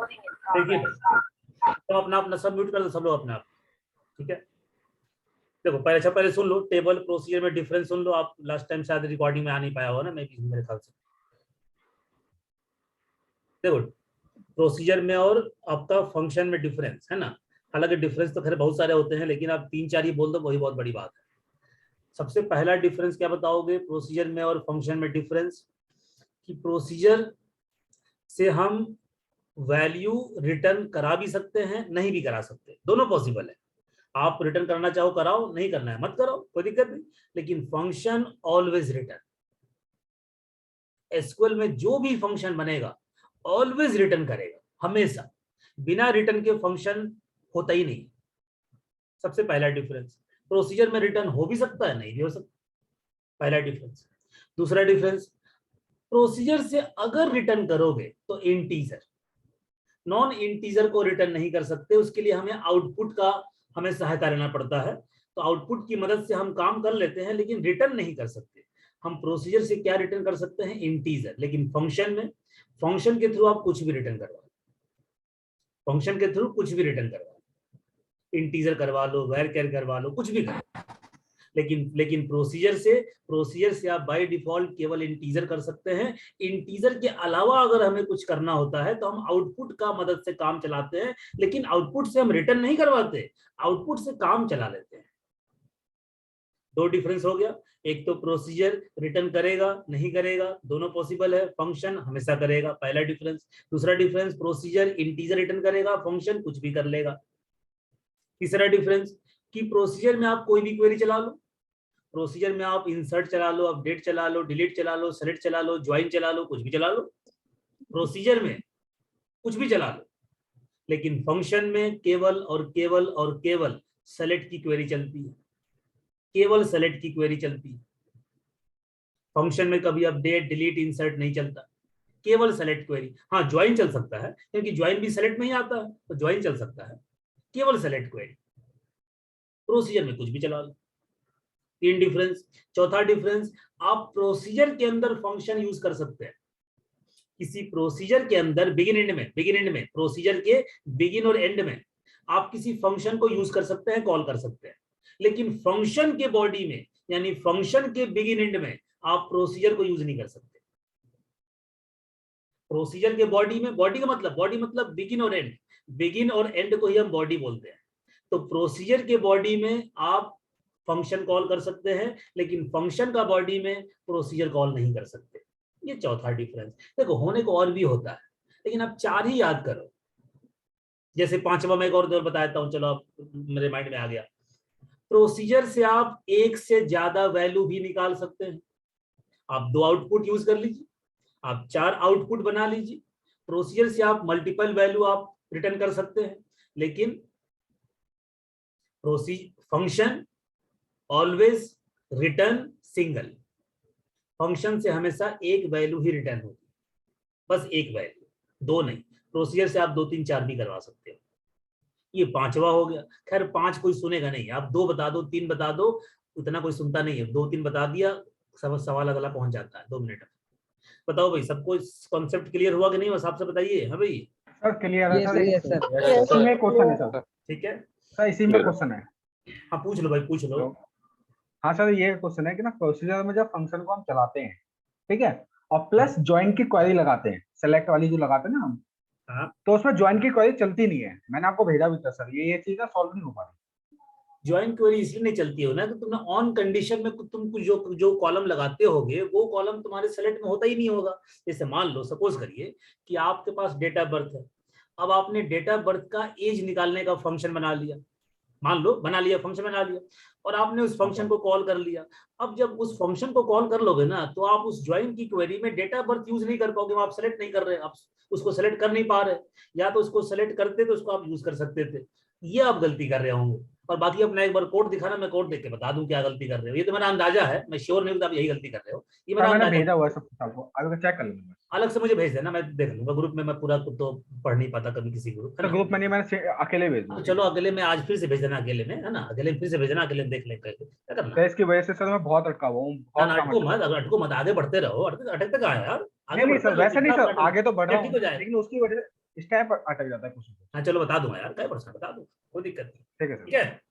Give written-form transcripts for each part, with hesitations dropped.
देखिए तो अपना अपना सब म्यूट कर दो सब लोग अपना आप, ठीक है। देखो पहले सुन लो, टेबल प्रोसीजर में डिफरेंस सुन लो आप। लास्ट टाइम शायद रिकॉर्डिंग में आ नहीं पाया हो ना, मेरे ख्याल से। देखो प्रोसीजर में और आपका फंक्शन में डिफरेंस है ना। हालांकि डिफरेंस तो खैर बहुत सारे होते हैं, लेकिन आप 3-4 ही बोल दो वही बहुत बड़ी बात है। सबसे पहला डिफरेंस क्या बताओगे प्रोसीजर में और फंक्शन में डिफरेंस? कि प्रोसीजर से हम वैल्यू रिटर्न करा भी सकते हैं, नहीं भी करा सकते, दोनों पॉसिबल है। आप रिटर्न करना चाहो कराओ, नहीं करना है मत करो, कोई दिक्कत नहीं। लेकिन फंक्शन ऑलवेज रिटर्न। एसक्यूएल में जो भी फंक्शन बनेगा ऑलवेज रिटर्न करेगा, हमेशा। बिना रिटर्न के फंक्शन होता ही नहीं। सबसे पहला डिफरेंस। प्रोसीजर में रिटर्न हो भी सकता है, नहीं भी हो सकता, पहला डिफरेंस। दूसरा डिफरेंस, प्रोसीजर से अगर रिटर्न करोगे तो इंटीजर, नॉन इंटीजर को रिटर्न नहीं कर सकते। उसके लिए हमें आउटपुट का हमें सहायता लेना पड़ता है। तो आउटपुट की मदद से हम काम कर लेते हैं, लेकिन रिटर्न नहीं कर सकते। हम प्रोसीजर से क्या रिटर्न कर सकते हैं? इंटीजर। लेकिन फंक्शन में, फंक्शन के थ्रू आप कुछ भी रिटर्न करवा, फंक्शन के थ्रू कुछ भी रिटर्न करवा, इंटीजर करवा लो, वैर कैर करवा लो, कुछ भी करो। लेकिन प्रोसीजर से आप बाय डिफॉल्ट केवल इंटीजर कर सकते हैं। इंटीजर के अलावा अगर हमें कुछ करना होता है तो हम आउटपुट का मदद से काम चलाते हैं, लेकिन आउटपुट से हम रिटर्न नहीं करवाते, आउटपुट से काम चला लेते हैं। दो डिफरेंस हो गया। एक तो प्रोसीजर रिटर्न करेगा नहीं करेगा, दोनों पॉसिबल है। फंक्शन हमेशा करेगा, पहला डिफरेंस। दूसरा डिफरेंस, प्रोसीजर इंटीजर रिटर्न करेगा, फंक्शन कुछ भी कर लेगा। तीसरा डिफरेंस कि प्रोसीजर में आप कोई भी क्वेरी चला लो, प्रोसीजर में आप इंसर्ट चला लो, अपडेट चला लो, डिलीट चला लो, सेलेक्ट चला लो, ज्वाइन चला लो, कुछ भी चला लो, प्रोसीजर में कुछ भी चला लो। लेकिन फंक्शन में केवल और केवल और केवल सेलेक्ट की क्वेरी चलती है, केवल सेलेक्ट की क्वेरी चलती है। फंक्शन में कभी अपडेट डिलीट इंसर्ट नहीं चलता, केवल सेलेक्ट क्वेरी। हाँ ज्वाइन चल सकता है, क्योंकि ज्वाइन भी सेलेक्ट में ही आता है, तो ज्वाइन चल सकता है, केवल सेलेक्ट क्वेरी। प्रोसीजर में कुछ भी चला लो। तीन डिफरेंस। चौथा डिफरेंस, आप प्रोसीजर के अंदर फंक्शन यूज कर सकते हैं। किसी प्रोसीजर के अंदर बिगिन एंड में प्रोसीजर के बिगिन और एंड में आप किसी फंक्शन को यूज कर सकते हैं, कॉल कर सकते हैं। लेकिन फंक्शन के बॉडी में, यानी फंक्शन के बिगिन एंड में आप प्रोसीजर को यूज नहीं कर सकते। प्रोसीजर के बॉडी में, बॉडी मतलब बिगिन और एंड, बिगिन और एंड को ही हम बॉडी बोलते हैं। तो प्रोसीजर के बॉडी में आप फंक्शन कॉल कर सकते हैं, लेकिन फंक्शन का बॉडी में प्रोसीजर कॉल नहीं कर सकते। ये चौथा डिफरेंस। देखो होने को और भी होता है, लेकिन आप चार ही याद करो। जैसे पांचवा मैं एक और बताता हूं, चलो आप मेरे माइंड में आ गया। प्रोसीजर से आप एक से ज्यादा वैल्यू भी निकाल सकते हैं। आप 2 आउटपुट यूज कर लीजिए, आप 4 आउटपुट बना लीजिए। प्रोसीजर से आप मल्टीपल वैल्यू आप रिटर्न कर सकते हैं, लेकिन function always return single. Function से हमेशा एक वैल्यू ही रिटर्न होगी, बस एक वैल्यू, दो नहीं। प्रोसीजर से आप 2, 3, 4 भी करवा सकते हो। ये पांचवा हो गया। खैर 5 कोई सुनेगा नहीं, आप 2 बता दो, 3 बता दो, उतना कोई सुनता नहीं है। 2, 3 बता दिया, सब सवाल अगला पहुंच जाता है 2 मिनट में। बताओ भाई, सबको कॉन्सेप्ट क्लियर हुआ कि नहीं, बस आपसे बताइए। हाँ भाई सर क्लियर है सर। Yes, इसी में क्वेश्चन है सर। ठीक है, सर इसी में क्वेश्चन है। हाँ पूछ लो भाई, पूछ लो। हाँ सर ये क्वेश्चन है कि ना प्रोसीजर में जब फंक्शन को हम चलाते हैं, ठीक है, और प्लस ज्वाइन की क्वेरी लगाते हैं, सेलेक्ट वाली जो लगाते हैं ना हम, हाँ तो उसमें ज्वाइन की क्वेरी चलती नहीं है। मैंने आपको भेजा भी था सर, ये चीज सॉल्व नहीं हो पा रही। ज्वाइन क्वेरी इसलिए नहीं चलती हो ना कि तुमने ऑन कंडीशन में तुम जो कॉलम लगाते होगे वो कॉलम तुम्हारे सेलेक्ट में होता ही नहीं होगा। जैसे मान लो, सपोज करिए कि आपके पास डेट ऑफ बर्थ है। अब आपने डेट ऑफ बर्थ का एज निकालने का फंक्शन बना लिया, मान लो बना लिया, फंक्शन बना लिया, और आपने उस फंक्शन को कॉल कर लिया। अब जब उस फंक्शन को कॉल कर लोगे ना, तो आप उस ज्वाइन की क्वेरी में डेट ऑफ बर्थ यूज नहीं कर पाओगे, आप सेलेक्ट नहीं कर रहे, आप उसको सेलेक्ट कर नहीं पा रहे। या तो उसको सेलेक्ट करते तो उसको आप यूज कर सकते थे। ये आप गलती कर रहे होंगे। और बाकी अपना एक बार कोड दिखाना, मैं कोड देख के बता दूं क्या गलती कर रहे हो। ये तो मेरा अंदाजा है, मैं श्योर नहीं हूं आप यही गलती कर रहे हो। ये मेरा मैंने अंदाजा भेजा हुआ है सब कुछ आपको, अगर चेक कर लेंगे। अलग से मुझे भेज देना, मैं देख लूंगा। ग्रुप में मैं पूरा तो पढ़ नहीं पाता कभी किसी ग्रुप, है सर ना। ग्रुप में नहीं, मैंने अकेले भेज तो दिया। चलो अकेले में आज फिर से भेज देना, अकेले में, है ना, अकेले में फिर से भेजना, अकेले में देख लेंगे क्या करना। तो इसकी वजह से सर मैं बहुत अटका हुआ हूँ, ना बहुत काम अटको अटका मत, हुआ है। अगर अटको मत, आगे बढ़ते रहो। अटकते कहाँ है यार, आगे नहीं नहीं बढ़ते सर, रहो, वैसे नहीं जितना सर, अपना आगे तो बढ़ रहा ठीक हूँ, हो जाएगा। लेकिन उसकी वजह इस टाइप अटक जाता है क्वेश्चन। हाँ चलो बता दूंगा यार, क्या प्रश्न बता दूं, कोई दिक्कत नहीं। ठीक है सर। ठीक है,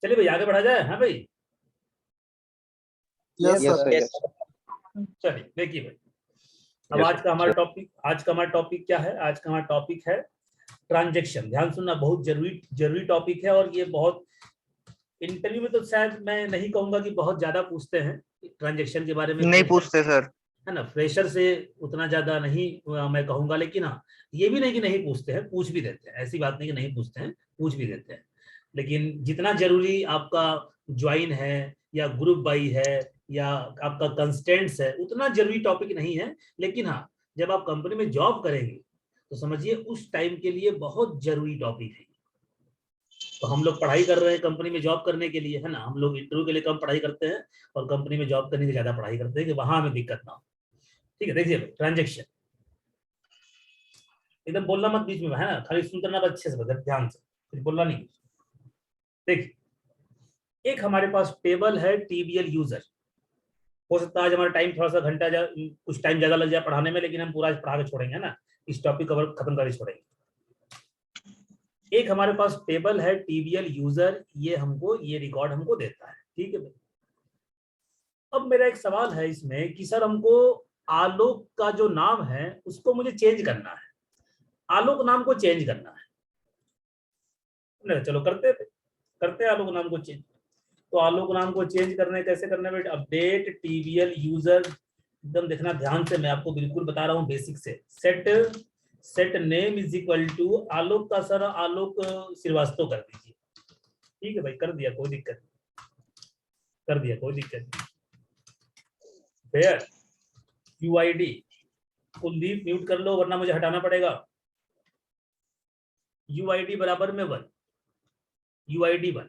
चलिए भाई आगे बढ़ा जाए। हाँ भाई यस यस सर। सर। चलिए देखिए भाई, अब Yes, आज का हमारा टॉपिक, आज का हमारा टॉपिक क्या है? आज का हमारा टॉपिक है ट्रांजैक्शन। ध्यान सुनना, बहुत जरूरी जरूरी टॉपिक है, और ये बहुत इंटरव्यू में तो शायद मैं नहीं कहूंगा कि बहुत ज्यादा पूछते हैं ट्रांजैक्शन के बारे में, नहीं पूछते सर। है ना, फ्रेशर से उतना ज्यादा नहीं मैं कहूंगा, लेकिन हाँ ये भी नहीं कि नहीं पूछते हैं, पूछ भी देते हैं, ऐसी बात नहीं कि नहीं पूछते हैं, पूछ भी देते हैं। लेकिन जितना जरूरी आपका ज्वाइन है या ग्रुप बाई है या आपका कंस्टेंट्स है, उतना जरूरी टॉपिक नहीं है। लेकिन हाँ, जब आप कंपनी में जॉब करेंगे तो समझिए उस टाइम के लिए बहुत जरूरी टॉपिक है। तो हम लोग पढ़ाई कर रहे हैं कंपनी में जॉब करने के लिए, है ना, हम लोग इंटरव्यू के लिए कम पढ़ाई करते हैं और कंपनी में जॉब करने की ज्यादा पढ़ाई करते हैं कि वहां हमें दिक्कत ना हो। ठीक है, देखिए ट्रांजैक्शन, एकदम बोलना मत बीच में, है ना, खाली सुन करना, अच्छे से बता, ध्यान से, कुछ बोलना नहीं। देखिए एक हमारे पास टेबल है टीबीएल यूजर। हो सकता है आज हमारा टाइम थोड़ा सा घंटा कुछ टाइम ज्यादा लग जाए पढ़ाने में, लेकिन हम पूरा पढ़ा के छोड़ेंगे, है ना, इस टॉपिक कवर खत्म करके छोड़ेंगे। एक हमारे पास टेबल है टीबीएल यूजर, ये हमको ये रिकॉर्ड हमको देता है। ठीक है भाई, अब मेरा एक सवाल है इसमें कि सर हमको आलोक का जो नाम है उसको मुझे चेंज करना है, आलोक नाम को चेंज करना है। चलो करते हैं आलोक नाम को चेंज। तो आलोक नाम को चेंज करने कैसे करने में, अपडेट टीबीएल यूजर, एकदम देखना ध्यान से, मैं आपको बिल्कुल बता रहा हूँ बेसिक से। Set name is equal to Alok का सर आलोक श्रीवास्तव कर दीजिए। ठीक है भाई, कर दिया, कोई दिक्कत नहीं, कर दिया, कोई दिक्कत नहीं। फिर यूआईडी कुलदीप म्यूट कर लो वरना मुझे हटाना पड़ेगा। यूआईडी बराबर में 1, यूआईडी 1।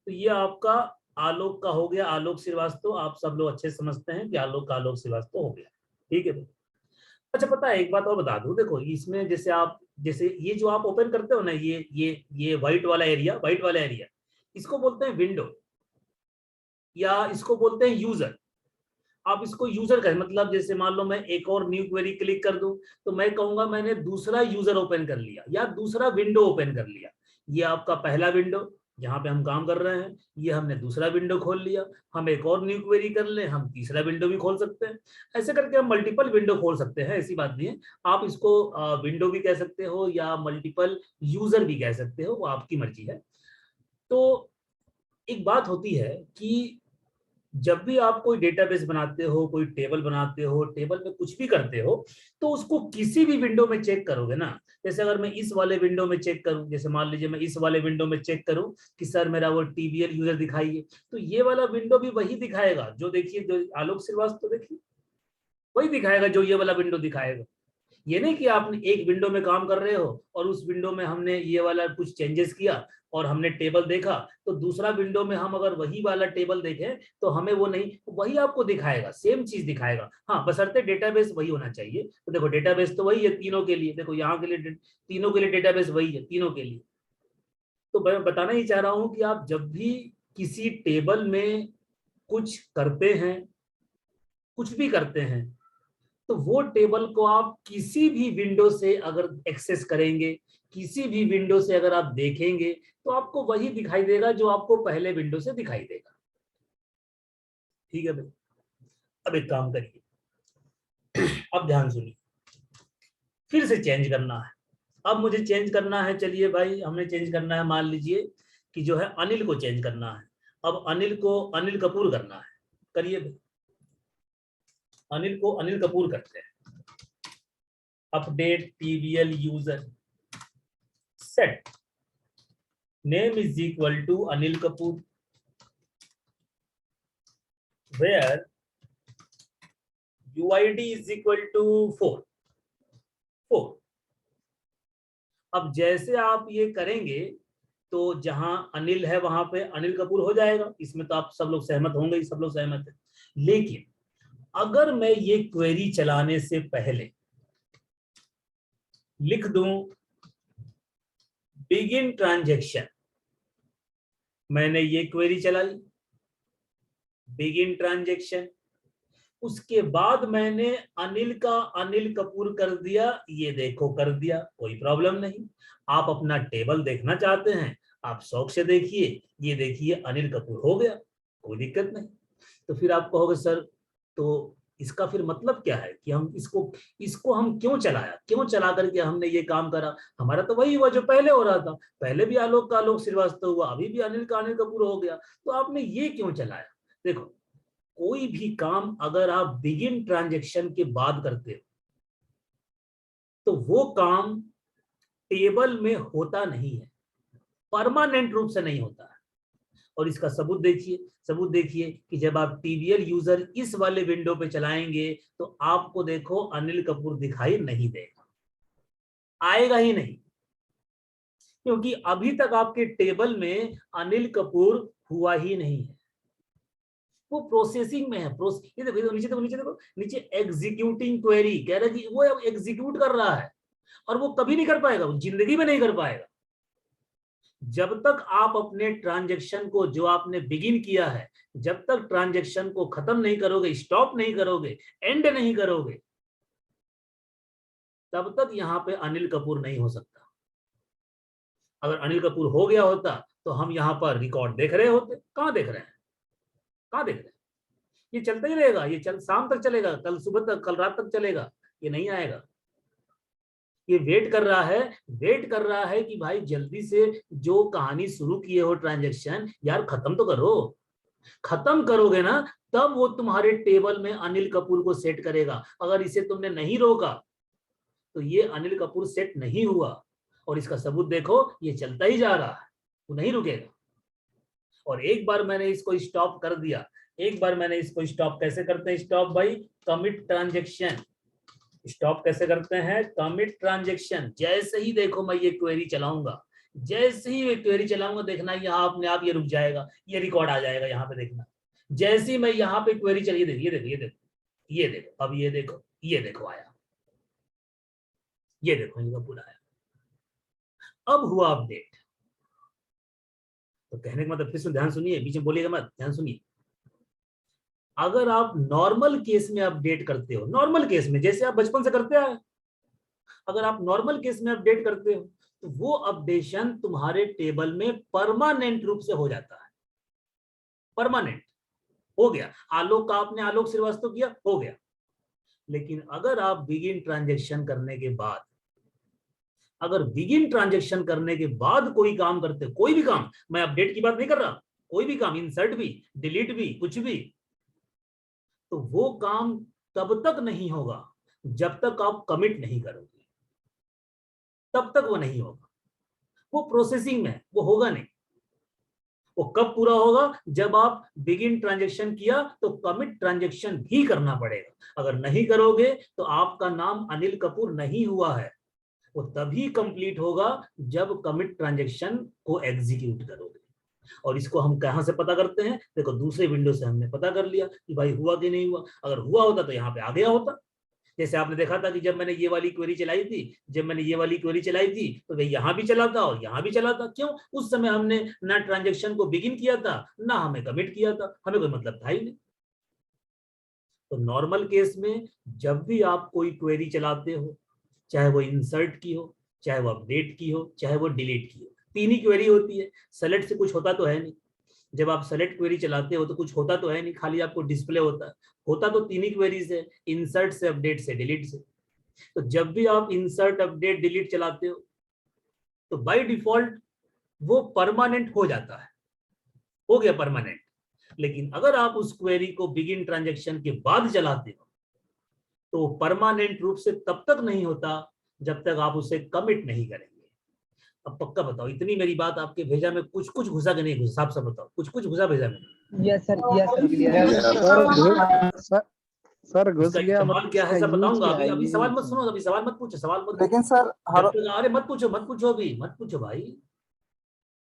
तो ये आपका आलोक का हो गया, आलोक श्रीवास्तव। आप सब लोग अच्छे समझते हैं कि आलोक का आलोक श्रीवास्तव हो गया। ठीक है। अच्छा पता है, एक बात और बता दूं, देखो इसमें जैसे आप, जैसे ये जो आप ओपन करते हो ना, ये व्हाइट वाला एरिया, इसको बोलते हैं विंडो या इसको बोलते हैं यूजर। आप इसको यूजर का मतलब, जैसे मान लो मैं एक और न्यू क्वेरी क्लिक कर दूं तो मैं कहूंगा मैंने दूसरा यूजर ओपन कर लिया या दूसरा विंडो ओपन कर लिया। ये आपका पहला विंडो जहां पे हम काम कर रहे हैं, ये हमने दूसरा विंडो खोल लिया। हम एक और न्यू क्वेरी कर ले, हम तीसरा विंडो भी खोल सकते हैं। ऐसे करके हम मल्टीपल विंडो खोल सकते हैं, ऐसी बात नहीं है। आप इसको विंडो भी कह सकते हो या मल्टीपल यूजर भी कह सकते हो, वो आपकी मर्जी है। तो एक बात होती है कि जब भी आप कोई डेटाबेस बनाते हो, कोई टेबल बनाते हो, टेबल में कुछ भी करते हो, तो उसको किसी भी विंडो में चेक करोगे ना। जैसे अगर मैं इस वाले विंडो में चेक करूं, जैसे मान लीजिए मैं इस वाले विंडो में चेक करूं कि सर मेरा वो टीबीएल यूजर दिखाइए, तो ये वाला विंडो भी वही दिखाएगा जो, देखिए जो आलोक श्रीवास्तव, देखिए वही दिखाएगा जो ये वाला विंडो दिखाएगा। ये नहीं कि आपने एक विंडो में काम कर रहे हो और उस विंडो में हमने ये वाला कुछ चेंजेस किया और हमने टेबल देखा, तो दूसरा विंडो में हम अगर वही वाला टेबल देखें तो हमें वो नहीं, वही आपको दिखाएगा, सेम चीज दिखाएगा। हाँ, बशर्ते डेटाबेस वही होना चाहिए। तो देखो डेटाबेस तो वही है तीनों के लिए, देखो यहाँ के लिए तीनों के लिए डेटाबेस वही है, तीनों के लिए। तो मैं बताना ही चाह रहा हूँ कि आप जब भी किसी टेबल में कुछ करते हैं, कुछ भी करते हैं, तो वो टेबल को आप किसी भी विंडो से अगर एक्सेस करेंगे, किसी भी विंडो से अगर आप देखेंगे, तो आपको वही दिखाई देगा जो आपको पहले विंडो से दिखाई देगा। ठीक है भाई, अब एक काम करिए, अब ध्यान सुनिए, फिर से चेंज करना है। अब मुझे चेंज करना है, चलिए भाई हमने चेंज करना है, मान लीजिए कि जो है अनिल को चेंज करना है। अब अनिल को अनिल कपूर करना है, करिए भाई, अनिल को अनिल कपूर करते हैं। Update TBL user, set name is equal to Anil Kapoor, where UID is equal to 4। अब जैसे आप ये करेंगे तो जहां अनिल है वहां पे अनिल कपूर हो जाएगा, इसमें तो आप सब लोग सहमत होंगे, सब लोग सहमत हैं। लेकिन अगर मैं ये क्वेरी चलाने से पहले लिख दूं बिगिन ट्रांजैक्शन, मैंने ये क्वेरी चलाई बिगिन ट्रांजैक्शन, उसके बाद मैंने अनिल का अनिल कपूर कर दिया, ये देखो कर दिया, कोई प्रॉब्लम नहीं। आप अपना टेबल देखना चाहते हैं, आप शौक से देखिए, ये देखिए अनिल कपूर हो गया, कोई दिक्कत नहीं। तो फिर आप कहोगे सर तो इसका फिर मतलब क्या है कि हम इसको इसको हम क्यों चलाया, क्यों चला करके हमने ये काम करा? हमारा तो वही हुआ जो पहले हो रहा था, पहले भी आलोक का आलोक श्रीवास्तव हुआ, अभी भी अनिल का अनिल कपूर हो गया, तो आपने ये क्यों चलाया? देखो, कोई भी काम अगर आप बिगिन ट्रांजेक्शन के बाद करते हो तो वो काम टेबल में होता नहीं है, परमानेंट रूप से नहीं होता है। और इसका सबूत देखिए, सबूत देखिए कि जब आप टीवीएल यूजर इस वाले विंडो पे चलाएंगे तो आपको देखो अनिल कपूर दिखाई नहीं देगा, आएगा ही नहीं, क्योंकि अभी तक आपके टेबल में अनिल कपूर हुआ ही नहीं है, वो प्रोसेसिंग में है। ये देखो, नीचे देखो, नीचे देखो, नीचे एग्जीक्यूटिंग क्वेरी कह रहा है कि वो एग्जीक्यूट कर रहा है, और वो कभी नहीं कर पाएगा, वो जिंदगी में नहीं कर पाएगा। जब तक आप अपने ट्रांजैक्शन को जो आपने बिगिन किया है, जब तक ट्रांजैक्शन को खत्म नहीं करोगे, स्टॉप नहीं करोगे, एंड नहीं करोगे, तब तक यहां पे अनिल कपूर नहीं हो सकता। अगर अनिल कपूर हो गया होता तो हम यहां पर रिकॉर्ड देख रहे होते। कहां देख रहे हैं, कहां देख रहे हैं? ये चलता ही रहेगा, ये शाम तक चलेगा, कल सुबह तक, कल रात तक चलेगा, ये नहीं आएगा। ये वेट कर रहा है, वेट कर रहा है कि भाई जल्दी से जो कहानी शुरू किए हो ट्रांजैक्शन, यार खत्म तो करो। खत्म करोगे ना, तब वो तुम्हारे टेबल में अनिल कपूर को सेट करेगा। अगर इसे तुमने नहीं रोका तो ये अनिल कपूर सेट नहीं हुआ। और इसका सबूत देखो, ये चलता ही जा रहा है, वो नहीं रुकेगा। और एक बार मैंने इसको स्टॉप कर दिया, एक बार मैंने इसको स्टॉप, कैसे करते हैं स्टॉप भाई? Commit transaction. स्टॉप कैसे करते हैं? Commit transaction. जैसे ही देखो मैं ये क्वेरी चलाऊंगा, जैसे ही ये क्वेरी चलाऊंगा, देखना यहाँ अपने आप ये रुक जाएगा, ये रिकॉर्ड आ जाएगा यहाँ पे, देखना। जैसे ही मैं यहाँ पे क्वेरी चलिए, देखिए, ये देखो, ये देखो, ये देखो, अब ये देखो, ये देखो आया, ये देखो इनका पूरा आया। अब हुआ अपडेट। तो कहने का मतलब, फिर से ध्यान सुनिए, बीच में बोलिएगा मत, ध्यान सुनिए। अगर आप नॉर्मल केस में अपडेट करते हो, नॉर्मल केस में जैसे आप बचपन से करते आए, अगर आप नॉर्मल केस में अपडेट करते हो तो वो अपडेशन तुम्हारे टेबल में परमानेंट रूप से हो जाता है। परमानेंट हो गया, आलोक का आपने आलोक श्रीवास्तव किया, हो गया। लेकिन अगर आप बिगिन ट्रांजेक्शन करने के बाद, अगर बिगिन ट्रांजेक्शन करने के बाद कोई काम करते हो, कोई भी काम, मैं अपडेट की बात नहीं कर रहा, कोई भी काम, इंसर्ट भी, डिलीट भी, कुछ भी, तो वो काम तब तक नहीं होगा जब तक आप कमिट नहीं करोगे, तब तक वो नहीं होगा। वो प्रोसेसिंग में, वो होगा नहीं। वो कब पूरा होगा? जब आप बिगिन ट्रांजैक्शन किया तो कमिट ट्रांजैक्शन भी करना पड़ेगा। अगर नहीं करोगे तो आपका नाम अनिल कपूर नहीं हुआ है। वो तभी कंप्लीट होगा जब कमिट ट्रांजैक्शन को एग्जीक्यूट करोगे। और इसको हम कहां से पता करते हैं? देखो, दूसरे विंडो से हमने पता कर लिया कि भाई हुआ कि नहीं हुआ। अगर हुआ होता तो यहाँ पे आ गया होता। जैसे आपने देखा था कि जब मैंने ये वाली क्वेरी चलाई थी, जब मैंने ये वाली क्वेरी चलाई थी तो भाई यहाँ भी चला था और यहाँ भी चला था। क्यों? उस समय हमने ना ट्रांजेक्शन को बिगिन किया था, ना हमें कमिट किया था, हमें कोई मतलब था ही नहीं। तो नॉर्मल केस में जब भी आप कोई क्वेरी चलाते हो, चाहे वो इंसर्ट की हो, चाहे वो अपडेट की हो, चाहे वो डिलीट की हो, तीन ही क्वेरी होती है। सेलेक्ट से कुछ होता तो है नहीं। जब आप सेलेक्ट क्वेरी चलाते हो तो कुछ होता तो है नहीं, खाली आपको डिस्प्ले होता है। होता तो तीन ही क्वेरीज है, इंसर्ट से, अपडेट से, डिलीट से। तो जब भी आप इंसर्ट, अपडेट, डिलीट चलाते हो तो बाय डिफॉल्ट वो परमानेंट हो जाता है, हो गया परमानेंट। लेकिन अगर आप उस क्वेरी को बिगिन ट्रांजैक्शन के बाद चलाते हो तो परमानेंट रूप से तब तक नहीं होता जब तक आप उसे कमिट नहीं करेंगे। अब पक्का बताओ, इतनी मेरी बात आपके भेजा में कुछ कुछ घुसा कि नहीं घुसा? साफ साफ बताओ, कुछ कुछ घुसा भेजा में? Yes sir, yes sir, clear है। सर घुस इसका गया, इस्तेमाल मतलब क्या है इसका सब यूज बताऊंगा। क्या अभी है अभी ये सवाल नहीं मत सुनो, समझ। अभी सवाल मत पूछो, सवाल मत पूछो। लेकिन सर जब तक, अरे मत पूछो, मत पूछो, अभी मत पूछो भाई।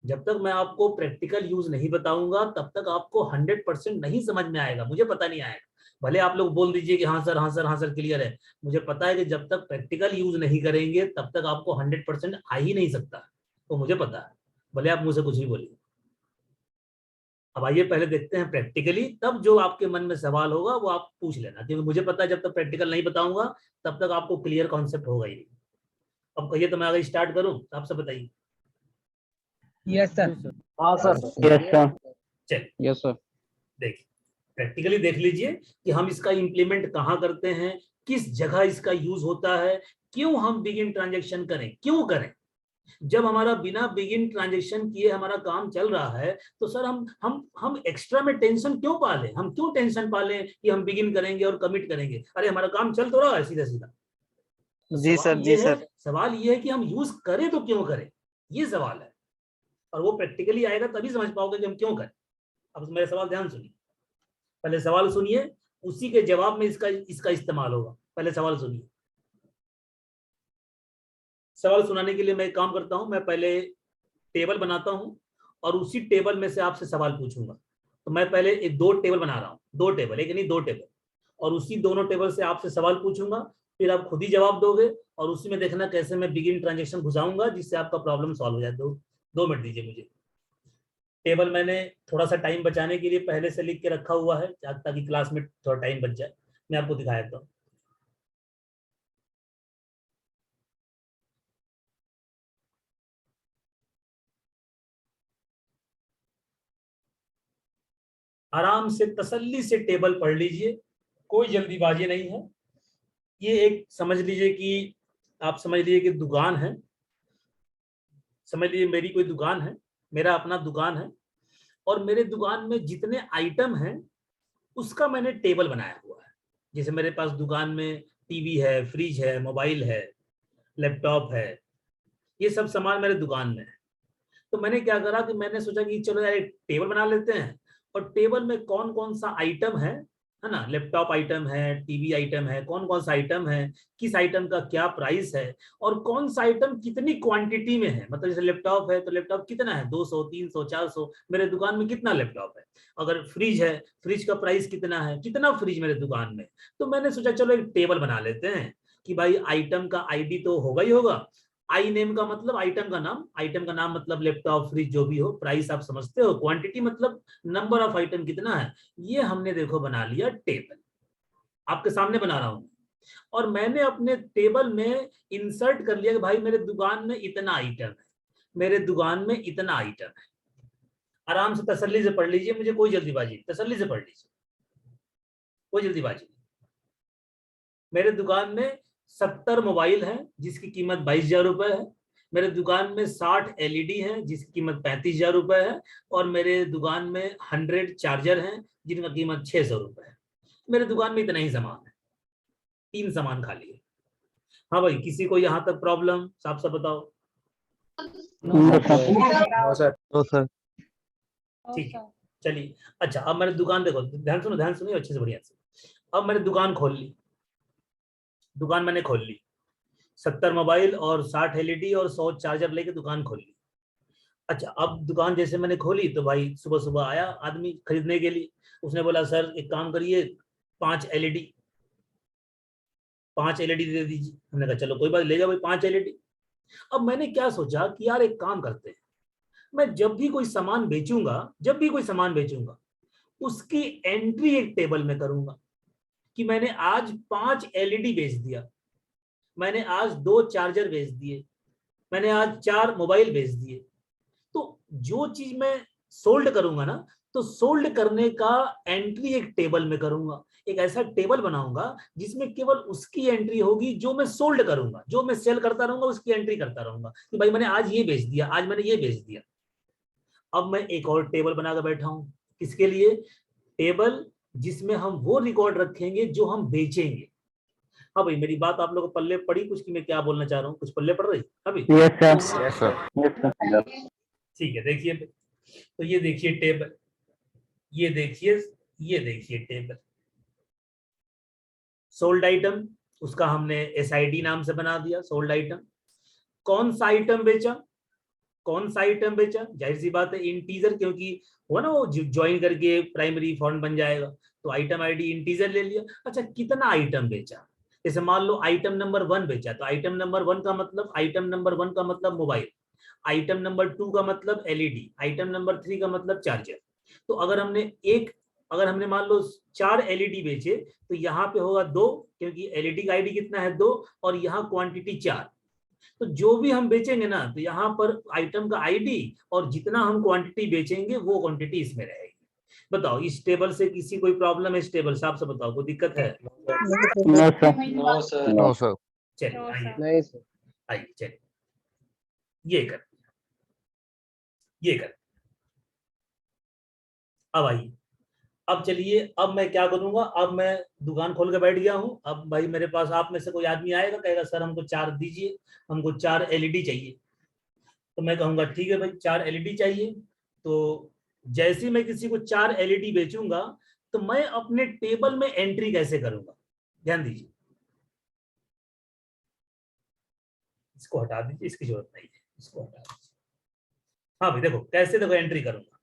जब तक मैं आपको प्रैक्टिकल यूज नहीं बताऊंगा तब तक आपको 100% नहीं समझ में आएगा। मुझे पता नहीं आएगा, भले आप लोग बोल दीजिए कि हाँ सर, हाँ सर, हाँ सर, क्लियर है। मुझे पता है कि जब तक प्रैक्टिकल यूज नहीं करेंगे तब तक आपको 100% आ ही नहीं सकता। तो मुझे पता है, भले आप मुझसे कुछ भी बोलिए। अब आइए पहले देखते हैं प्रैक्टिकली, तब जो आपके मन में सवाल होगा वो आप पूछ लेना, क्योंकि मुझे पता है जब तक प्रैक्टिकल नहीं बताऊंगा तब तक आपको क्लियर कॉन्सेप्ट होगा ही नहीं। अब कहिए तो मैं अगर स्टार्ट करूं तो आप सब बताइए। Yes sir. हाँ सर। Yes sir. चलिए यस सर। देखिए, प्रैक्टिकली देख लीजिए कि हम इसका इंप्लीमेंट कहाँ करते हैं, किस जगह इसका यूज होता है, क्यों हम बिगिन ट्रांजेक्शन करें, क्यों करें। जब हमारा बिना बिगिन ट्रांजेक्शन किए हमारा काम चल रहा है तो सर हम एक्स्ट्रा में टेंशन क्यों पाले, हम क्यों टेंशन पाले कि हम बिगिन करेंगे और कमिट करेंगे। अरे हमारा काम चल तो रहा है सीधा सीधा। तो जी सर, जी सर। सवाल ये है कि हम यूज करें तो क्यों करें, ये सवाल है। और वो प्रैक्टिकली आएगा तभी समझ पाओगे कि हम क्यों करें। अब मेरा सवाल ध्यान सुनिए, पहले सवाल सुनिए, उसी के जवाब में इसका इस्तेमाल होगा। पहले सवाल सुनिए। सवाल सुनाने के लिए मैं एक काम करता हूं, मैं पहले टेबल बनाता हूं और उसी टेबल में से आपसे सवाल पूछूंगा। तो मैं पहले एक 2 टेबल बना रहा हूं, 2 टेबल, एक नहीं 2 टेबल, और उसी दोनों टेबल से आपसे सवाल पूछूंगा, फिर आप खुद ही जवाब दोगे और उसी में देखना कैसे मैं बिगिन ट्रांजेक्शन घुसाऊंगा जिससे आपका प्रॉब्लम सॉल्व हो जाए। 2 मिनट दीजिए मुझे। टेबल मैंने थोड़ा सा टाइम बचाने के लिए पहले से लिख के रखा हुआ है ताकि क्लास में थोड़ा टाइम बच जाए। मैं आपको दिखाया था। आराम से तसल्ली से टेबल पढ़ लीजिए, कोई जल्दीबाजी नहीं है। ये एक समझ लीजिए कि आप समझ लीजिए कि दुकान है, समझ लीजिए मेरी कोई दुकान है, मेरा अपना दुकान है और मेरे दुकान में जितने आइटम हैं उसका मैंने टेबल बनाया हुआ है। जैसे मेरे पास दुकान में टीवी है, फ्रिज है, मोबाइल है, लैपटॉप है, ये सब सामान मेरे दुकान में है। तो मैंने क्या करा कि मैंने सोचा कि चलो यार एक टेबल बना लेते हैं और टेबल में कौन कौन सा आइटम है ना, लैपटॉप आइटम है, टीवी आइटम है, कौन कौन सा आइटम है, किस आइटम का क्या प्राइस है और कौन सा आइटम कितनी क्वांटिटी में है। मतलब जैसे लैपटॉप है तो लैपटॉप कितना है, 200, 300, 400, मेरे दुकान में कितना लैपटॉप है। अगर फ्रिज है, फ्रिज का प्राइस कितना है, कितना फ्रिज मेरे दुकान में। तो मैंने सोचा चलो एक टेबल बना लेते हैं कि भाई आइटम का आईडी तो होगा ही होगा, आई नेम का मतलब आइटम का नाम, आइटम का नाम मतलब लैपटॉप, फ्रिज जो भी हो, प्राइस आप समझते हो, क्वांटिटी मतलब नंबर ऑफ आइटम कितना है। ये हमने देखो बना लिया टेबल, आपके सामने बना रहा हूं। और मैंने अपने टेबल में इंसर्ट कर लिया कि भाई मेरे दुकान में इतना आइटम है, मेरे दुकान में इतना आइटम है। आराम से तसल्ली से पढ़ लीजिए, मुझे कोई जल्दीबाजी नहीं, तसल्ली से पढ़ लीजिए, कोई जल्दीबाजी नहीं। मेरे दुकान में 70 मोबाइल हैं जिसकी कीमत 22,000 रुपए है। मेरे दुकान में 60 एलईडी हैं जिसकी कीमत 35,000 रुपए है। और मेरे दुकान में 100 चार्जर हैं जिनका कीमत 600 रुपए है। मेरे दुकान में इतना ही सामान है, 3 सामान खाली है। हाँ भाई, किसी को यहाँ तक प्रॉब्लम, साफ साफ बताओ। No sir. No sir. ठीक है, चलिए। अच्छा अब मेरी दुकान देखो, ध्यान सुनो, ध्यान सुनिए अच्छे से, बढ़िया से। अब मैंने दुकान खोल ली, दुकान मैंने खोल ली, 70 मोबाइल और 60 एलईडी और 100 चार्जर लेके दुकान खोल ली। अच्छा अब दुकान जैसे मैंने खोली तो भाई सुबह सुबह आया आदमी खरीदने के लिए। उसने बोला सर एक काम करिए, 5 एलईडी, 5 एलईडी दे दीजिए। हमने कहा चलो कोई बात, ले जाओ भाई 5 एलईडी। अब मैंने क्या सोचा कि यार एक काम करते हैं, मैं जब भी कोई सामान बेचूंगा, जब भी कोई सामान बेचूंगा उसकी एंट्री एक टेबल में करूंगा कि मैंने आज 5 एलईडी बेच दिया, मैंने आज 2 चार्जर बेच दिए, मैंने आज 4 मोबाइल बेच दिए। तो जो चीज मैं सोल्ड करूंगा ना, तो सोल्ड करने का एंट्री एक टेबल में करूंगा। एक ऐसा टेबल बनाऊंगा जिसमें केवल उसकी एंट्री होगी जो मैं सोल्ड करूंगा, जो मैं सेल करता रहूंगा उसकी एंट्री करता रहूंगा कि भाई मैंने आज ये बेच दिया, आज मैंने ये बेच दिया। अब मैं एक और टेबल बनाकर बैठा हूं, किसके लिए, टेबल जिसमें हम वो रिकॉर्ड रखेंगे जो हम बेचेंगे। हाँ भाई, मेरी बात आप लोगों को पल्ले पड़ी कुछ कि मैं क्या बोलना चाह रहा हूँ, कुछ पल्ले पड़ रही अभी? Yes sir. Yes sir. Yes sir. ठीक है, देखिए तो ये देखिए टेबल, ये देखिए, ये देखिए टेबल। सोल्ड आइटम उसका हमने एसआईडी नाम से बना दिया, सोल्ड आइटम। कौन सा आइटम बेचा, कौन सा आइटम बेचा, जाहिर सी बात है इंटीजर, क्योंकि वो ना वो ज्वाइन करके प्राइमरी फॉर्म बन जाएगा, तो आइटम आईडी इंटीजर ले लिया। अच्छा कितना आइटम बेचा, जैसे मान लो आइटम नंबर 1 बेचा, तो आइटम नंबर 1 का मतलब, आइटम नंबर 1 का मतलब मोबाइल, आइटम नंबर 2 का मतलब एलईडी, आइटम नंबर 3 का मतलब चार्जर। तो अगर हमने मान लो 4 एलईडी बेचे तो यहाँ पे होगा 2, क्योंकि एलईडी का आईडी कितना है 2 और यहाँ क्वांटिटी 4। तो जो भी हम बेचेंगे ना तो यहाँ पर आइटम का आईडी और जितना हम क्वांटिटी बेचेंगे वो क्वांटिटी इसमें रहेगी। बताओ इस टेबल से किसी कोई प्रॉब्लम है? इस टेबल से आपसे बताओ कोई दिक्कत है? No sir. No sir. चलिए आइए नहीं सर। आइए चलिए ये कर अब आइए। अब चलिए अब मैं क्या करूंगा, अब मैं दुकान खोल के बैठ गया हूं। अब भाई मेरे पास आप में से कोई आदमी आएगा कहेगा सर हमको 4 दीजिए, हमको 4 एलईडी चाहिए। तो मैं कहूंगा ठीक है भाई 4 एलईडी चाहिए। तो जैसे ही मैं किसी को 4 एलईडी बेचूंगा तो मैं अपने टेबल में एंट्री कैसे करूंगा? ध्यान दीजिए, इसको हटा दीजिए, इसकी जरूरत नहीं है, इसको हटा दीजिए। हाँ भाई देखो कैसे, देखो एंट्री करूंगा।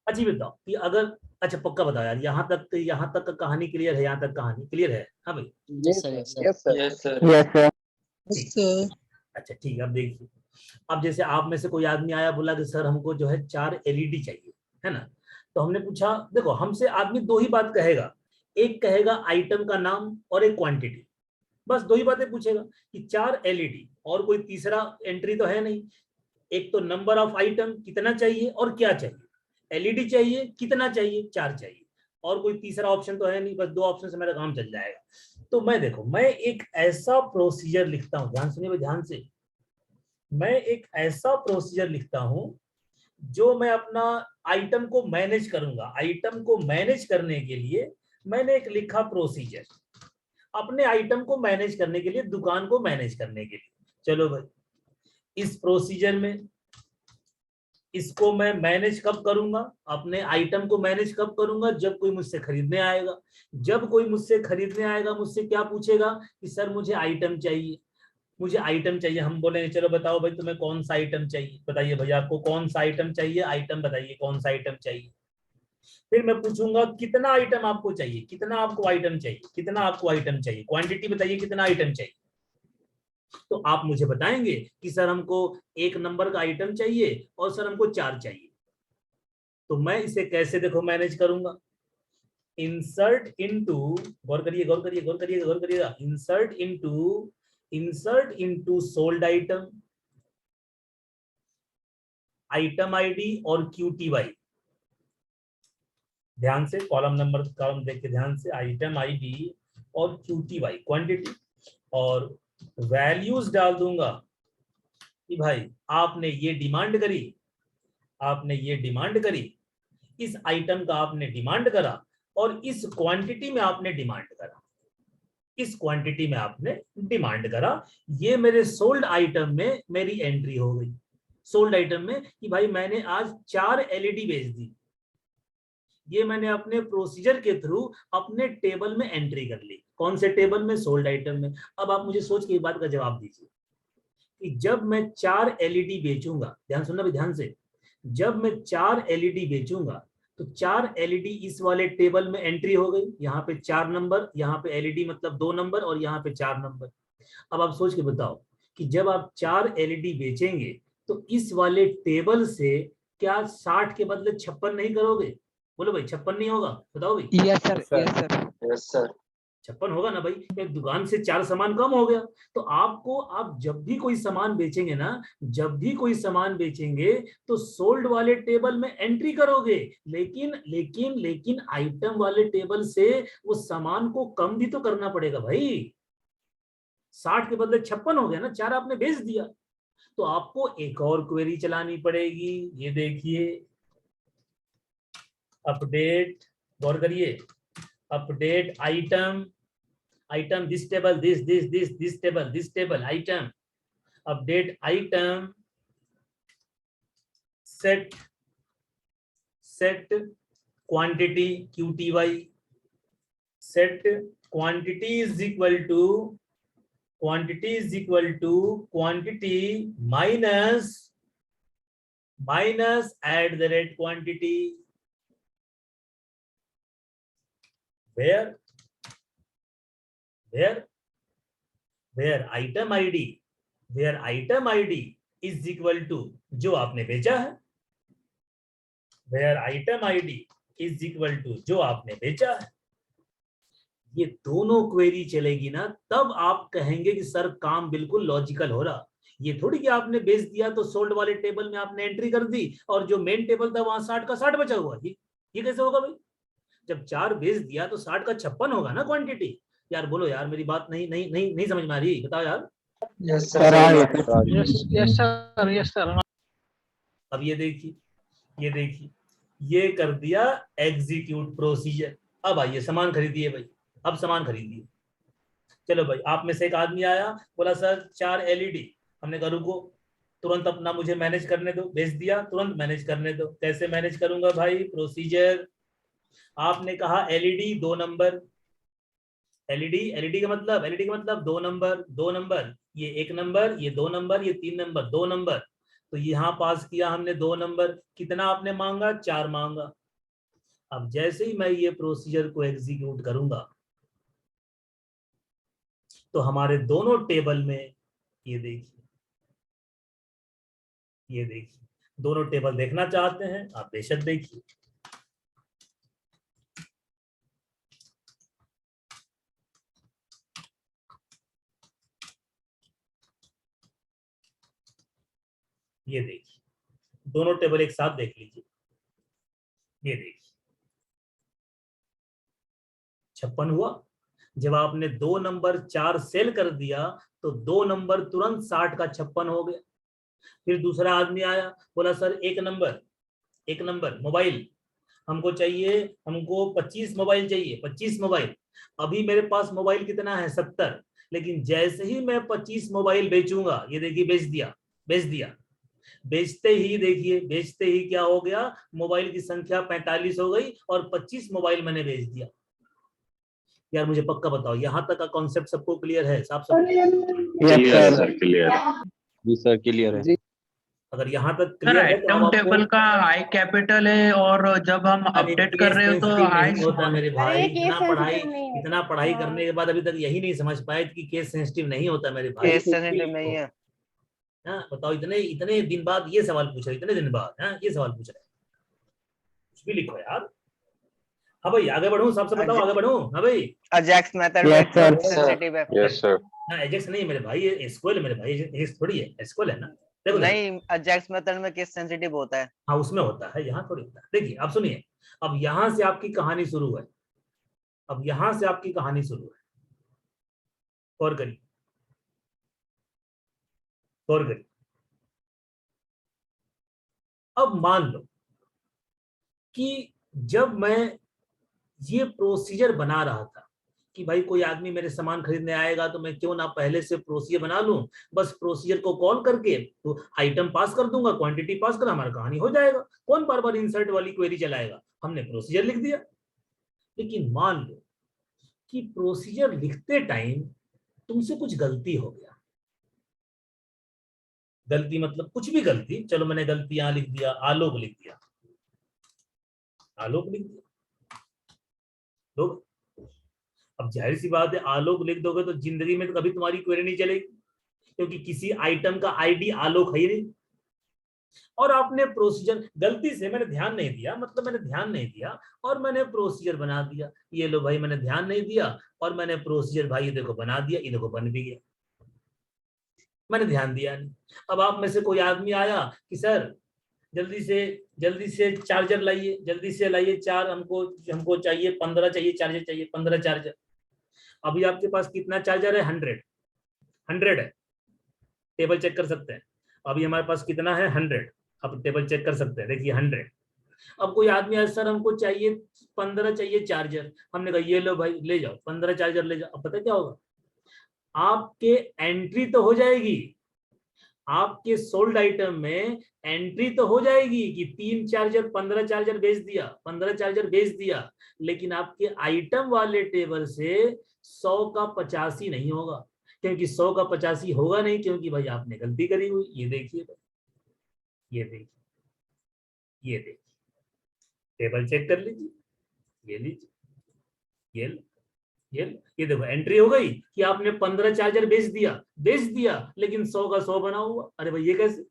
अच्छा बताओ कि अगर, अच्छा पक्का बताओ यार, यहाँ तक का कहानी क्लियर है? यहाँ तक कहानी क्लियर है? हाँ भाई यस सर। Yes sir. अच्छा ठीक है। अब देखिए, अब जैसे आप में से कोई आदमी आया बोला कि सर हमको जो है 4 एलईडी चाहिए, है ना। तो हमने पूछा, देखो हमसे आदमी 2 ही बात कहेगा, एक कहेगा आइटम का नाम और एक क्वांटिटी, बस 2 ही बातें पूछेगा कि 4 एलईडी, और कोई तीसरा एंट्री तो है नहीं। एक तो नंबर ऑफ आइटम कितना चाहिए और क्या चाहिए, एलईडी चाहिए कितना चाहिए, 4 चाहिए, और कोई तीसरा ऑप्शन तो है नहीं, बस 2 ऑप्शन से मेरा काम चल जाएगा। तो मैं देखो मैं एक ऐसा प्रोसीजर लिखता हूं, ध्यान सुनिए भाई ध्यान से, मैं एक ऐसा प्रोसीजर लिखता हूं जो मैं अपना आइटम को मैनेज करूंगा। आइटम को मैनेज करने के लिए मैंने एक लिखा प्रोसीजर, अपने आइटम को मैनेज करने के लिए, दुकान को मैनेज करने के लिए। चलो भाई इस प्रोसीजर में इसको मैं मैनेज कब करूंगा, अपने आइटम को मैनेज कब करूंगा, जब कोई मुझसे खरीदने आएगा। जब कोई मुझसे खरीदने आएगा, मुझसे क्या पूछेगा कि सर मुझे आइटम चाहिए, मुझे आइटम चाहिए। हम बोलेंगे चलो बताओ भाई तुम्हें कौन सा आइटम चाहिए, बताइए भैया आपको कौन सा आइटम चाहिए, आइटम बताइए कौन सा आइटम चाहिए। फिर मैं पूछूंगा कितना आइटम आपको चाहिए, कितना आपको आइटम चाहिए, कितना आपको आइटम चाहिए, क्वांटिटी बताइए कितना आइटम चाहिए। तो आप मुझे बताएंगे कि सर हमको 1 नंबर का आइटम चाहिए और सर हमको 4 चाहिए। तो मैं इसे कैसे देखो मैनेज करूंगा, इंसर्ट इनटू, गौर करिए गौर करिए गौर करिए गौर करिएगा, insert into sold item, item ID और QTY। ध्यान से कॉलम देख के ध्यान से, आइटम आईडी और QTY क्वांटिटी, और वैल्यूज डाल दूंगा कि भाई आपने ये डिमांड करी, आपने ये डिमांड करी, इस आइटम का आपने डिमांड करा और इस क्वांटिटी में आपने डिमांड करा, इस क्वांटिटी में आपने डिमांड करा। ये मेरे सोल्ड आइटम में मेरी एंट्री हो गई। सोल्ड आइटम में कि भाई मैंने आज 4 एलईडी बेच दी, ये मैंने अपने प्रोसीजर के थ्रू अपने टेबल में एंट्री कर ली। कौन से टेबल में? सोल्ड आइटम में। अब आप मुझे सोच के एक बात का जवाब दीजिए कि जब मैं 4 एलईडी बेचूंगा, ध्यान सुनना भी ध्यान से, जब मैं 4 एलईडी बेचूंगा तो 4 एलईडी इस वाले टेबल में एंट्री हो गई। यहाँ पे 4 नंबर, यहाँ पे एलईडी मतलब 2 नंबर और यहाँ पे 4 नंबर। अब आप सोच के बताओ कि जब आप 4 एलईडी बेचेंगे तो इस वाले टेबल से क्या 60 के बदले 56 नहीं करोगे? बोलो भाई 56 नहीं होगा? बताओ भाई। Yes sir. Yes sir. Yes sir. 56 होगा ना भाई, एक दुकान से 4 सामान कम हो गया। तो आपको, आप जब भी कोई सामान बेचेंगे ना, जब भी कोई सामान बेचेंगे तो सोल्ड वाले टेबल में एंट्री करोगे, लेकिन लेकिन लेकिन आइटम वाले टेबल से वो सामान को कम भी तो करना पड़ेगा भाई। 60 के बदले 56 हो गया ना, 4 आपने बेच दिया। तो आपको एक और क्वेरी चलानी पड़ेगी। ये देखिए अपडेट, गौर करिए, update item, item this table, this table item, update item, set quantity QTY, set quantity is equal to quantity minus @quantity, where item ID is equal to जो आपने बेचा है, where item ID is equal to जो आपने बेचा है। ये दोनों क्वेरी चलेगी ना, तब आप कहेंगे कि सर काम बिल्कुल लॉजिकल हो रहा। ये थोड़ी कि आपने बेच दिया तो सोल्ड वाले टेबल में आपने एंट्री कर दी और जो मेन टेबल था वहां 60 का 60 बचा हुआ। ये कैसे होगा भाई? जब 4 बेच दिया तो 60 का 56 होगा ना क्वांटिटी। यार बोलो यार, मेरी बात नहीं नहीं नहीं नहीं समझ में आ रही, बताओ यार। Yes sir sir. Yes sir. अब ये देखिए, ये देखिए, ये कर दिया एग्जीक्यूट प्रोसीजर। अब आइए सामान खरीदिए भाई, अब सामान खरीदिए। चलो भाई, आप में से एक आदमी आया, बोला सर 4 एलईडी। हमने कहा रुको, तुरंत अपना मुझे मैनेज करने दो। भेज दिया, तुरंत मैनेज करने दो। कैसे मैनेज करूंगा भाई? प्रोसीजर। आपने कहा एलईडी 2 नंबर। एलईडी का मतलब 2 नंबर, 2 नंबर, ये 1 नंबर, ये 2 नंबर, ये 3 नंबर, 2 नंबर। तो यहाँ पास किया हमने 2 नंबर। कितना आपने मांगा? 4 मांगा। अब जैसे ही मैं ये प्रोसीजर को एग्जीक्यूट करूंगा तो हमारे दोनों टेबल में, ये देखिए, ये देखिए, दोनों टेबल देखना चाहते हैं आप बेशक देखिए। ये देखिए, दोनों टेबल एक साथ देख लीजिए। ये देखिए 56 हुआ। जब आपने 2 नंबर 4 सेल कर दिया तो 2 नंबर तुरंत 60 का 56 हो गया। फिर दूसरा आदमी आया, बोला सर 1 नंबर, 1 नंबर मोबाइल हमको चाहिए, हमको 25 मोबाइल चाहिए, 25 मोबाइल। अभी मेरे पास मोबाइल कितना है? 70। लेकिन जैसे ही मैं 25 मोबाइल बेचूंगा, ये देखिए बेच दिया, बेच दिया। बेचते ही देखिए, बेचते ही क्या हो गया? मोबाइल की संख्या 45 हो गई और 25 मोबाइल मैंने बेच दिया। यार मुझे पक्का बताओ, यहाँ तक का कॉन्सेप्ट सबको क्लियर है? साफ सब यस सर क्लियर। जी सर क्लियर है। अगर यहाँ तक सर क्लियर है तो आइटम अब टेबल का हाई कैपिटल है और जब हम अपडेट कर रहे हो तो हाई नहीं होता मेरे भाई। अरे केस इतना पढ़ाई, सेंसिटिव नहीं है। इतना पढ़ाई हाँ। करने के बाद अभी तक यही नहीं समझ पाए कि केस सेंसिटिव नहीं होता मेरे भाई। केस सेंसिटिव नहीं है। हाँ बताओ, इतने इतने दिन बाद ये सवाल पूछ रहे, इतने दिन बाद ये सवाल पूछ रहे। कुछ भी लिखो यार। हाँ भाई आगे बढ़ूं, सबसे बताओ आगे बढ़ूं। हाँ भाई अजैक्स मेथड में सेंसिटिव है। Yes sir. ना एजेक्स नहीं है मेरे भाई, ये एसक्यूएल है मेरे भाई। एजेक्स थोड़ी है, एसक्यूएल है ना। देखो देखो। नहीं, अजैक्स मेथड में केस सेंसिटिव होता है। हाँ उसमें होता है, यहाँ थोड़ी होता है। देखिए अब सुनिए, अब यहाँ से आपकी कहानी शुरू है। अब यहाँ से आपकी कहानी शुरू है। गौर करिए, गौर करिए। अब मान लो कि जब मैं ये प्रोसीजर बना रहा था कि भाई कोई आदमी मेरे सामान खरीदने आएगा तो मैं क्यों ना पहले से प्रोसीजर बना लूं। बस प्रोसीजर को कॉल करके तो आइटम पास कर दूंगा, क्वांटिटी पास कर, हमारा कहानी हो जाएगा। कौन बार बार इंसर्ट वाली क्वेरी चलाएगा? हमने प्रोसीजर लिख दिया। लेकिन मान लो कि प्रोसीजर लिखते टाइम तुमसे कुछ गलती हो गया। गलती मतलब कुछ भी गलती, चलो मैंने गलती यहां लिख दिया, आलोक लिख दिया, आलोक लिख दिया। लोग अब जाहिर सी बात है, आलोक लिख दोगे तो जिंदगी में तो कभी तुम्हारी क्वेरी नहीं चलेगी, क्योंकि किसी आइटम का आईडी आलोक है ही नहीं। और आपने प्रोसीजर गलती से, मैंने ध्यान नहीं दिया, मतलब मैंने ध्यान नहीं दिया और मैंने प्रोसीजर बना दिया। ये लो भाई, मैंने ध्यान नहीं दिया और मैंने प्रोसीजर भाई ये देखो बना दिया, ये देखो बन भी गया, मैंने ध्यान दिया नहीं। अब आप में से कोई आदमी आया कि सर जल्दी से चार्जर लाइए, जल्दी से लाइए, चार हमको चाहिए, 15 चाहिए चार्जर, चाहिए 15 चार्जर। अभी आपके पास कितना चार्जर है? 100 है। टेबल चेक कर सकते हैं। अभी हमारे पास कितना है? 100। अब टेबल चेक कर सकते हैं, देखिए 100। अब कोई आदमी आया, सर हमको चाहिए 15 चाहिए चार्जर। हमने कहा ये लो भाई ले जाओ 15 चार्जर ले जाओ। अब पता क्या होगा? आपके एंट्री तो हो जाएगी, आपके सोल्ड आइटम में एंट्री तो हो जाएगी कि 3 चार्जर 15 चार्जर बेच दिया, 15 चार्जर बेच दिया। लेकिन आपके आइटम वाले टेबल से 100 का 85 नहीं होगा, क्योंकि 100 का 85 होगा नहीं, क्योंकि भाई आपने गलती करी हुई। ये देखिए, ये देखिए, ये देखिए, टेबल चेक कर लीजिए, ये लीजिए, ये देखो एंट्री हो गई कि आपने 15 चार्जर बेच दिया, लेकिन 100 का 100 बना हुआ। अरे भाई ये कैसे?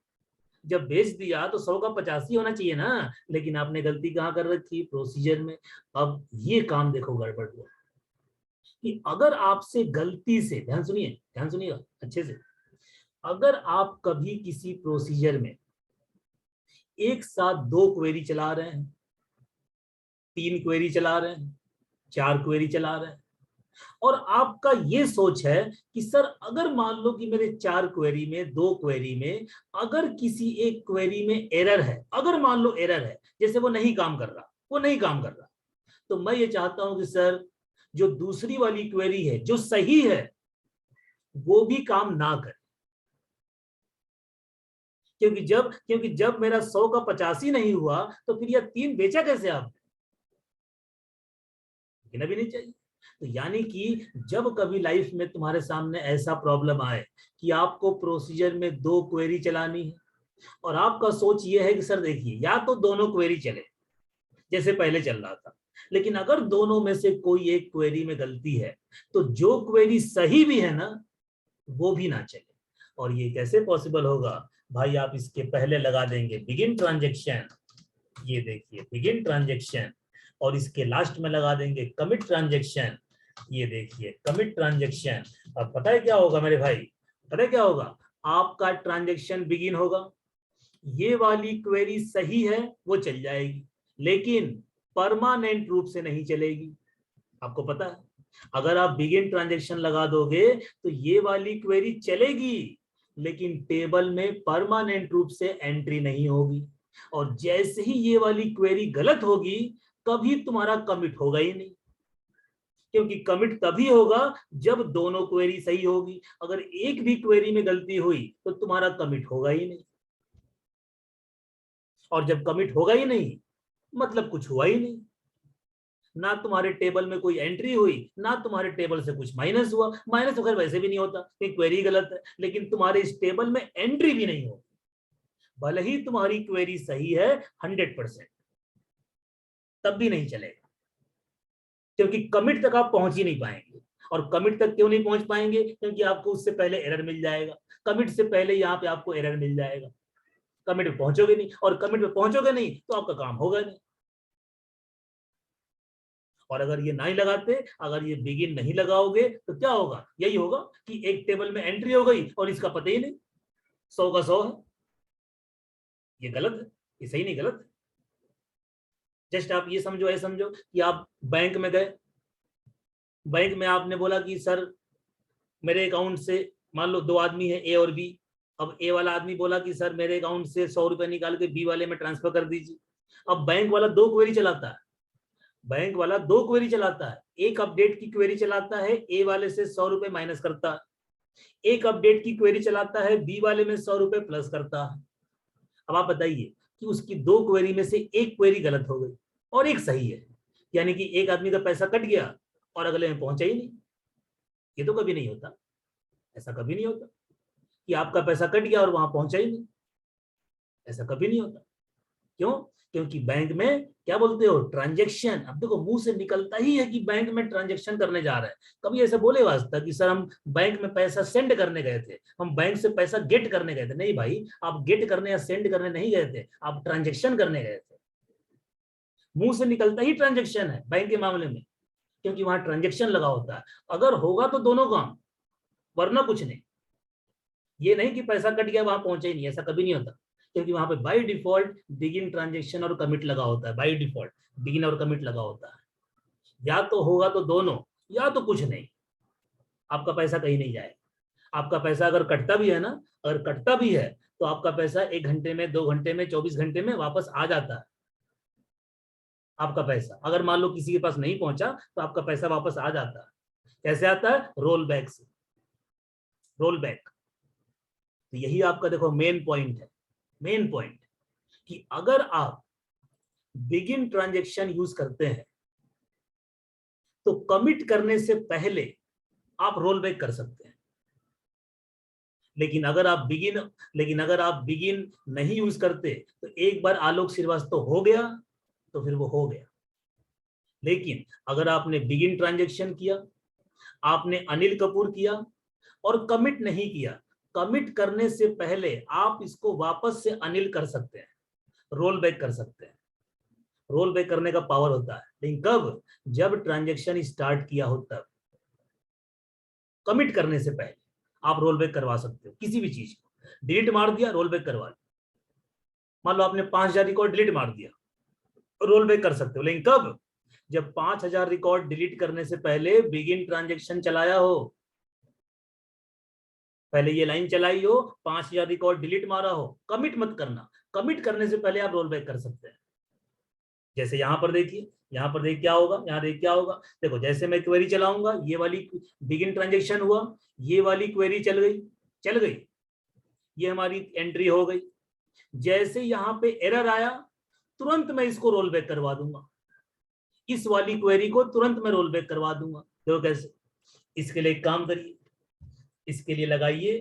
जब बेच दिया तो 100 का 85 होना चाहिए ना, लेकिन आपने गलती कहाँ कर रखी? प्रोसीजर में। अब ये काम देखो गड़बड़ हुआ कि अगर आपसे गलती से, ध्यान सुनिए, ध्यान सुनिएगा अच्छे से, अगर आप कभी किसी प्रोसीजर में एक साथ 2 क्वेरी चला रहे हैं, 3 क्वेरी चला रहे हैं, 4 क्वेरी चला रहे हैं, और आपका ये सोच है कि सर अगर मान लो कि मेरे 4 क्वेरी में, 2 क्वेरी में अगर किसी एक क्वेरी में एरर है, अगर मान लो एरर है, जैसे वो नहीं काम कर रहा, वो नहीं काम कर रहा, तो मैं ये चाहता हूं कि सर जो दूसरी वाली क्वेरी है जो सही है वो भी काम ना करे, क्योंकि जब मेरा 100 का 85 नहीं हुआ तो फिर यह 3 बेचा कैसे आपने? लेकिन अभी नहीं चाहिए। तो यानी कि जब कभी लाइफ में तुम्हारे सामने ऐसा प्रॉब्लम आए कि आपको प्रोसीजर में 2 क्वेरी चलानी है और आपका सोच ये है कि सर देखिए या तो दोनों क्वेरी चले जैसे पहले चल रहा था, लेकिन अगर दोनों में से कोई एक क्वेरी में गलती है तो जो क्वेरी सही भी है ना वो भी ना चले। और ये कैसे पॉसिबल होगा भाई? आप इसके पहले लगा देंगे बिगिन ट्रांजैक्शन, ये देखिए बिगिन ट्रांजैक्शन, और इसके लास्ट में लगा देंगे कमिट ट्रांजैक्शन, ये देखिए कमिट ट्रांजैक्शन। और पता है क्या होगा मेरे भाई? पता है क्या होगा? आपका ट्रांजैक्शन बिगिन होगा, ये वाली क्वेरी सही है वो चल जाएगी, लेकिन परमानेंट रूप से नहीं चलेगी। आपको पता है अगर आप बिगिन ट्रांजैक्शन लगा दोगे तो ये वाली क्वेरी चलेगी, लेकिन टेबल में परमानेंट रूप से एंट्री नहीं होगी, और जैसे ही ये वाली क्वेरी गलत होगी कभी तुम्हारा कमिट होगा ही नहीं, क्योंकि कमिट तभी होगा जब दोनों क्वेरी सही होगी। अगर एक भी क्वेरी में गलती हुई तो तुम्हारा कमिट होगा ही नहीं, और जब कमिट होगा ही नहीं मतलब कुछ हुआ ही नहीं, ना तुम्हारे टेबल में कोई एंट्री हुई, ना तुम्हारे टेबल से कुछ माइनस हुआ। माइनस वगैरह वैसे भी नहीं होता क्योंकि क्वेरी गलत है, लेकिन तुम्हारे इस टेबल में एंट्री भी नहीं होगी, भले ही तुम्हारी क्वेरी सही है 100%, तब भी नहीं चलेगा, क्योंकि कमिट तक आप पहुंच ही नहीं पाएंगे। और कमिट तक क्यों नहीं पहुंच पाएंगे? क्योंकि आपको उससे पहले एरर मिल जाएगा, कमिट से पहले यहाँ पे आपको एरर मिल जाएगा, कमिट पे पहुंचोगे नहीं, और कमिट पे पहुंचोगे नहीं तो आपका काम होगा नहीं। और अगर ये नहीं लगाते, अगर ये बिगिन नहीं लगाओगे तो क्या होगा? यही होगा कि एक टेबल में एंट्री हो गई और इसका पता ही नहीं, 100 का 100 है। ये गलत है, ये सही नहीं, गलत है। जस्ट आप ये समझो, ऐसे समझो कि आप बैंक में गए, बैंक में आपने बोला कि सर मेरे अकाउंट से, मान लो 2 आदमी है ए और बी, अब ए वाला आदमी बोला कि सर मेरे अकाउंट से 100 रुपए निकाल के बी वाले में ट्रांसफर कर दीजिए। अब बैंक वाला 2 क्वेरी चलाता है, बैंक वाला 2 क्वेरी चलाता है, एक अपडेट की क्वेरी चलाता है, ए वाले से 100 रुपए माइनस करता है, एक अपडेट की क्वेरी चलाता है, बी वाले में 100 रुपए प्लस करता है। अब आप बताइए कि उसकी 2 क्वेरी में से एक क्वेरी गलत हो गई और एक सही है, यानी कि एक आदमी का पैसा कट गया और अगले में पहुंचा ही नहीं। ये तो कभी नहीं होता, ऐसा कभी नहीं होता कि आपका पैसा कट गया और वहां पहुंचा ही नहीं, ऐसा कभी नहीं होता। क्यों? क्योंकि बैंक में क्या बोलते हो? ट्रांजैक्शन। अब देखो मुंह से निकलता ही है कि बैंक में ट्रांजैक्शन करने जा रहे हैं, कभी ऐसे बोले वास्ता कि सर हम बैंक में पैसा सेंड करने गए थे, हम बैंक से पैसा गेट करने गए थे? नहीं भाई, आप गेट करने या सेंड करने नहीं गए थे, आप ट्रांजैक्शन करने गए थे। मुंह से निकलता ही ट्रांजैक्शन है बैंक के मामले में, क्योंकि वहां ट्रांजैक्शन लगा होता है। अगर होगा तो दोनों काम, वरना कुछ नहीं। ये नहीं कि पैसा कट गया वहां पहुंचा ही नहीं, ऐसा कभी नहीं होता, क्योंकि वहां पे बाय डिफॉल्ट बिगिन ट्रांजैक्शन और कमिट लगा होता है। बाय डिफॉल्ट बिगिन और कमिट लगा होता है। या तो होगा तो दोनों, या तो कुछ नहीं, आपका पैसा कहीं नहीं जाएगा। आपका पैसा अगर कटता भी है ना, अगर कटता भी है तो आपका पैसा 1 घंटे में, 2 घंटे में, 24 घंटे में वापस आ जाता है। आपका पैसा अगर मान लो किसी के पास नहीं पहुंचा तो आपका पैसा वापस आ जाता है। कैसे आता है? रोल बैक से, रोल बैक। तो यही आपका देखो मेन पॉइंट है, मेन पॉइंट, कि अगर आप बिगिन ट्रांजैक्शन यूज करते हैं तो कमिट करने से पहले आप रोल बैक कर सकते हैं। लेकिन अगर आप बिगिन नहीं यूज करते तो एक बार आलोक श्रीवास्तव हो गया तो फिर वो हो गया। लेकिन अगर आपने बिगिन ट्रांजैक्शन किया, आपने अनिल कपूर किया और कमिट नहीं किया, कमिट करने से पहले आप इसको वापस से अनिल कर सकते हैं, रोल बैक कर सकते हैं। रोल बैक करने का पावर होता है, लेकिन कब? जब ट्रांजैक्शन स्टार्ट किया हो तब। कमिट करने से पहले आप रोल बैक करवा सकते हो किसी भी चीज को। डिलीट मार दिया, रोल बैक करवा लिया। मान लो आपने 5000 रिकॉर्ड डिलीट मार दिया, रोल बैक कर सकते हो, लेकिन कब? जब 5000 रिकॉर्ड डिलीट करने से पहले बिगिन ट्रांजैक्शन चलाया हो, पहले ये लाइन चलाई हो, 5000 रिकॉर्ड डिलीट मारा हो। कमिट मत करना, कमिट करने से पहले आप रोल बैक कर सकते हैं। जैसे यहां पर देखिए, यहाँ पर देख क्या होगा, यहाँ देख क्या होगा। देखो जैसे मैं क्वेरी चलाऊंगा, ये वाली बिगिन ट्रांजैक्शन हुआ, ये वाली क्वेरी चल गई, ये हमारी एंट्री हो गई। जैसे यहाँ पे एरर आया, तुरंत मैं इसको रोल बैक करवा दूंगा, इस वाली क्वेरी को तुरंत मैं रोल बैक करवा दूंगा। देखो कैसे। इसके लिए एक काम करिए, इसके लिए लगाइए,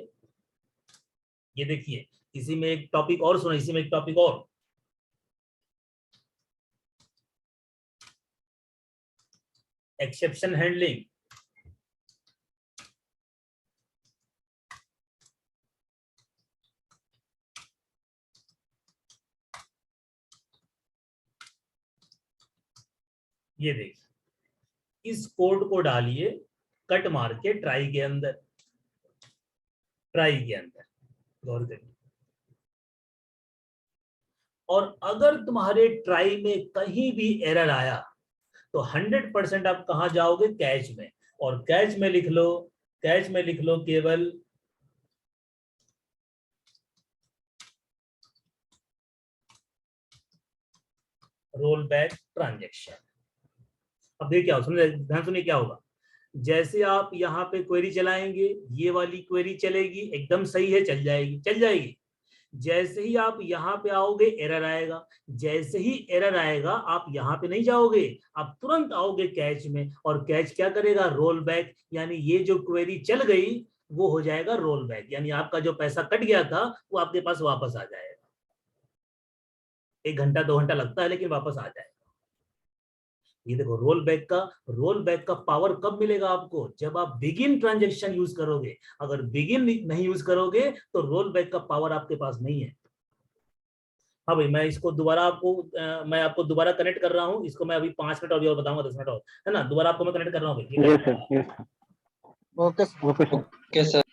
ये देखिए, इसी में एक टॉपिक और सुना, इसी में एक टॉपिक और, एक्सेप्शन हैंडलिंग। ये देखिए, इस कोड को डालिए कट मार के ट्राई के अंदर, गौर करिए। और अगर तुम्हारे ट्राई में कहीं भी एरर आया तो 100% आप कहां जाओगे? कैच में। और कैच में लिख लो केवल रोल बैक ट्रांजैक्शन। अब देखिए क्या होगा, ध्यान सुनिए क्या होगा। जैसे आप यहाँ पे क्वेरी चलाएंगे, ये वाली क्वेरी चलेगी, एकदम सही है, चल जाएगी। जैसे ही आप यहाँ पे आओगे एरर आएगा, जैसे ही एरर आएगा आप यहाँ पे नहीं जाओगे, आप तुरंत आओगे कैच में, और कैच क्या करेगा? रोल बैक, यानी ये जो क्वेरी चल गई वो हो जाएगा रोल बैक, यानी आपका जो पैसा कट गया था वो आपके पास वापस आ जाएगा। 1 घंटा 2 घंटा लगता है, लेकिन वापस आ जाएगा। ये देखो रोल बैक का पावर कब मिलेगा आपको? जब आप बिगिन ट्रांजैक्शन यूज करोगे। अगर बिगिन नहीं यूज करोगे तो रोल बैक का पावर आपके पास नहीं है। हाँ भाई, मैं इसको दोबारा मैं आपको दोबारा कनेक्ट कर रहा हूँ। इसको मैं अभी 5 मिनट और बताऊंगा, 10 मिनट और, है ना? दोबारा आपको मैं कनेक्ट कर रहा हूँ भाई। Okay sir.